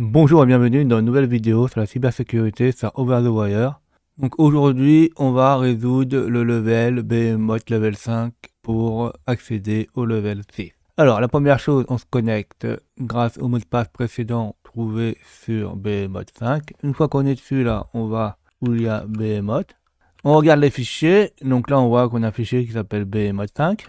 Bonjour et bienvenue dans une nouvelle vidéo sur la cybersécurité sur Over the Wire. Donc aujourd'hui, on va résoudre le level Behemoth level 5 pour accéder au level 6. Alors la première chose, on se connecte grâce au mot de passe précédent trouvé sur Behemoth 5. Une fois qu'on est dessus là, on va où il y a Behemoth. On regarde les fichiers, donc là on voit qu'on a un fichier qui s'appelle Behemoth 5.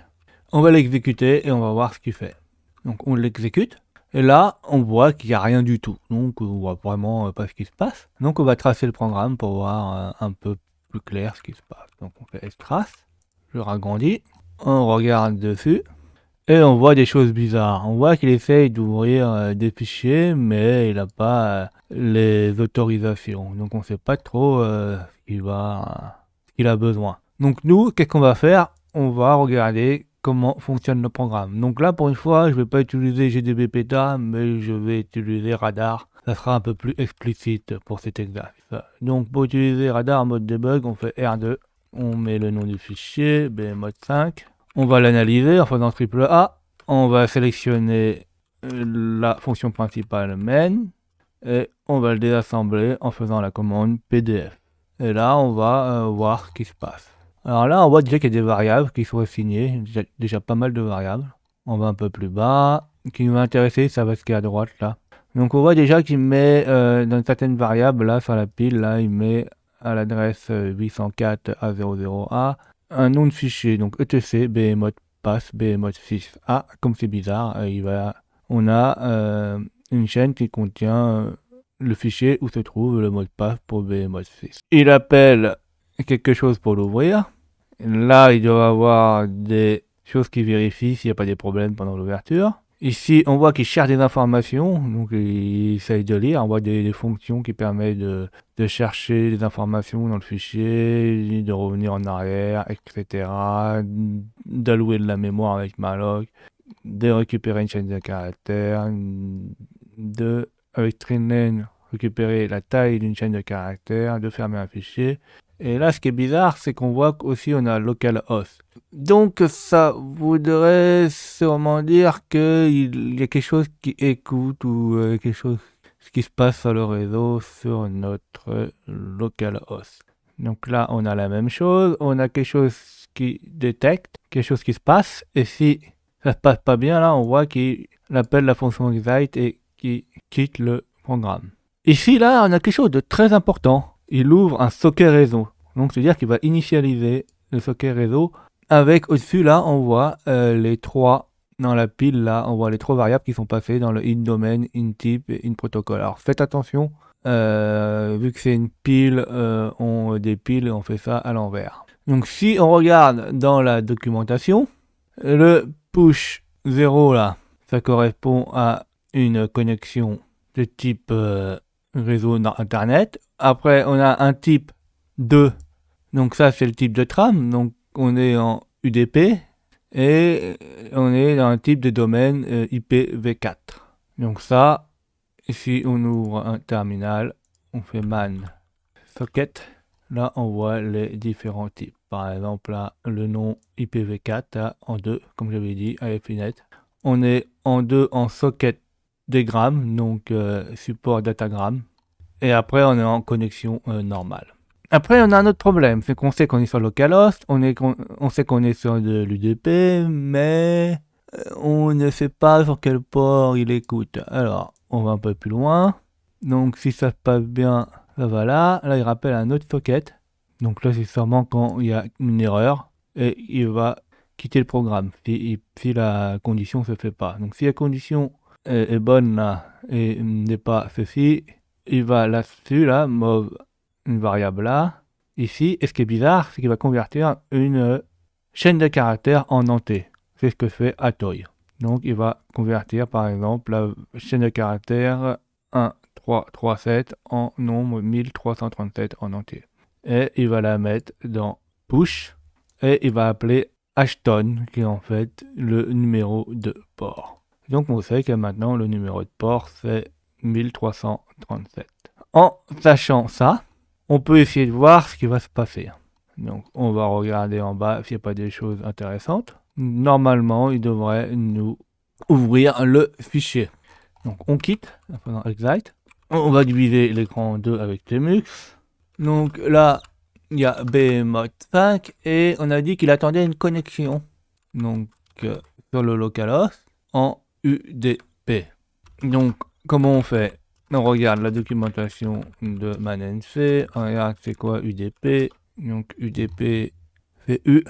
On va l'exécuter et on va voir ce qu'il fait. Donc on l'exécute. Et là, on voit qu'il n'y a rien du tout. Donc, on voit vraiment pas ce qui se passe. Donc, on va tracer le programme pour voir un peu plus clair ce qui se passe. Donc, on fait trace. Je ragrandis. On regarde dessus. Et on voit des choses bizarres. On voit qu'il essaye d'ouvrir des fichiers, mais il n'a pas les autorisations. Donc, on ne sait pas trop ce qu'il a besoin. Donc, nous, qu'est-ce qu'on va faire? On va regarder comment fonctionne le programme. Donc là, pour une fois, je ne vais pas utiliser GDB PETA, mais je vais utiliser Radar. Ça sera un peu plus explicite pour cet exercice. Donc pour utiliser Radar en mode debug, on fait R2, on met le nom du fichier, Behemoth 5. On va l'analyser en faisant triple A. On va sélectionner la fonction principale main et on va le désassembler en faisant la commande PDF. Et là, on va voir ce qui se passe. Alors là, on voit déjà qu'il y a des variables qui sont assignées, déjà pas mal de variables. On va un peu plus bas. Ce qui m'intéresser, ça va ce qui est à droite là. Donc on voit déjà qu'il met dans certaines variables là sur la pile, là il met à l'adresse 804 A00A un nom de fichier, donc etc behemoth pass behemoth 6A. Comme c'est bizarre, on a une chaîne qui contient le fichier où se trouve le mot de passe pour behemoth 6. Il appelle quelque chose pour l'ouvrir. Là, il doit avoir des choses qui vérifient s'il n'y a pas des problèmes pendant l'ouverture. Ici, on voit qu'il cherche des informations, donc il essaye de lire. On voit des fonctions qui permettent de chercher des informations dans le fichier, de revenir en arrière, etc. D'allouer de la mémoire avec malloc, de récupérer une chaîne de caractères, avec stringlen, récupérer la taille d'une chaîne de caractères, de fermer un fichier. Et là, ce qui est bizarre, c'est qu'on voit qu'aussi on a localhost. Donc, ça voudrait sûrement dire qu'il y a quelque chose qui écoute ou quelque chose qui se passe sur le réseau sur notre localhost. Donc là, on a la même chose. On a quelque chose qui détecte, quelque chose qui se passe. Et si ça se passe pas bien, là, on voit qu'il appelle la fonction excite et qu'il quitte le programme. Ici, là, on a quelque chose de très important. Il ouvre un socket réseau. Donc, c'est-à-dire qu'il va initialiser le socket réseau. Avec au-dessus, là, on voit les trois, dans la pile, là, on voit les trois variables qui sont passées dans le in-domain, in-type et in-protocol. Alors, faites attention, vu que c'est une pile, on dépile et on fait ça à l'envers. Donc, si on regarde dans la documentation, le push 0, là, ça correspond à une connexion de type réseau internet. Après, on a un type 2, donc ça c'est le type de trame, donc on est en UDP et on est dans un type de domaine IPv4. Donc ça, si on ouvre un terminal, on fait man socket, là on voit les différents types. Par exemple là, le nom IPv4 là, en 2, comme j'avais dit, à Finet. On est en 2 en socket dgram, donc support datagram. Et après, on est en connexion normale. Après, on a un autre problème, c'est qu'on sait qu'on est sur localhost, on sait qu'on est sur de l'UDP, mais on ne sait pas sur quel port il écoute. Alors, on va un peu plus loin. Donc, si ça se passe bien, ça va là. Là, il rappelle un autre socket. Donc là, c'est sûrement quand il y a une erreur et il va quitter le programme si la condition ne se fait pas. Donc, si la condition est bonne là et n'est pas ceci, il va là-dessus, là, mauve, une variable là, ici, et ce qui est bizarre, c'est qu'il va convertir une chaîne de caractères en entier. C'est ce que fait Atoy. Donc il va convertir par exemple la chaîne de caractères 1337 en nombre 1337 en entier. Et il va la mettre dans push, et il va appeler Ashton, qui est en fait le numéro de port. Donc on sait que maintenant le numéro de port c'est 1337. En sachant ça, on peut essayer de voir ce qui va se passer. Donc on va regarder en bas s'il n'y a pas des choses intéressantes. Normalement, il devrait nous ouvrir le fichier. Donc on quitte en faisant exit. On va diviser l'écran en deux avec Tmux. Donc là, il y a Behemoth 5 et on a dit qu'il attendait une connexion. Donc sur le localhost en UDP. Donc comment on fait? On regarde la documentation de ManNC, on regarde c'est quoi UDP. Donc UDP c'est U.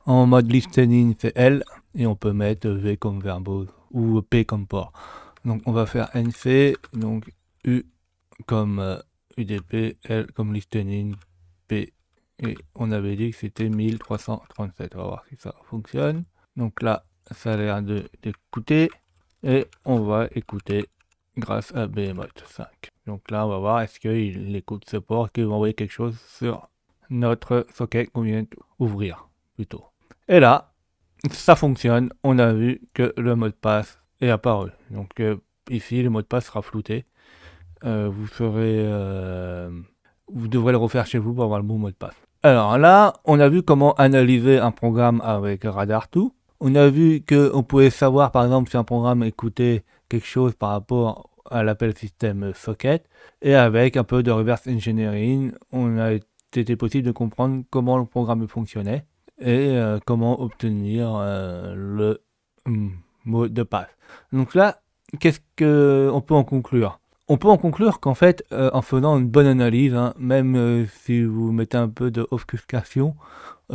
En mode listening c'est L. Et on peut mettre V comme verbose ou P comme port. Donc on va faire NC, donc U comme UDP, L comme listening, P. Et on avait dit que c'était 1337. On va voir si ça fonctionne. Donc là, ça a l'air d'écouter. Et on va écouter grâce à Behemoth 5. Donc là, on va voir est-ce qu'il écoute ce port, est-ce qu'il va envoyer quelque chose sur notre socket qu'on vient d'ouvrir plutôt. Et là, ça fonctionne. On a vu que le mot de passe est apparu. Donc ici, le mot de passe sera flouté. Vous devrez le refaire chez vous pour avoir le bon mot de passe. Alors là, on a vu comment analyser un programme avec Radar2. On a vu qu'on pouvait savoir, par exemple, si un programme écoutait quelque chose par rapport à l'appel système socket. Et avec un peu de reverse engineering, on a été possible de comprendre comment le programme fonctionnait et comment obtenir le mot de passe. Donc là, qu'est-ce qu'on peut en conclure? On peut en conclure qu'en fait, en faisant une bonne analyse, même si vous mettez un peu de obfuscation,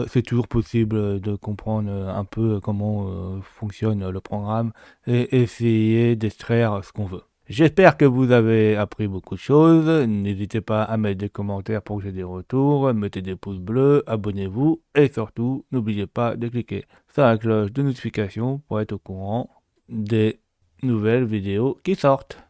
c'est toujours possible de comprendre un peu comment fonctionne le programme et essayer d'extraire ce qu'on veut. J'espère que vous avez appris beaucoup de choses. N'hésitez pas à mettre des commentaires pour que j'ai des retours, mettez des pouces bleus, abonnez-vous et surtout, n'oubliez pas de cliquer sur la cloche de notification pour être au courant des nouvelles vidéos qui sortent.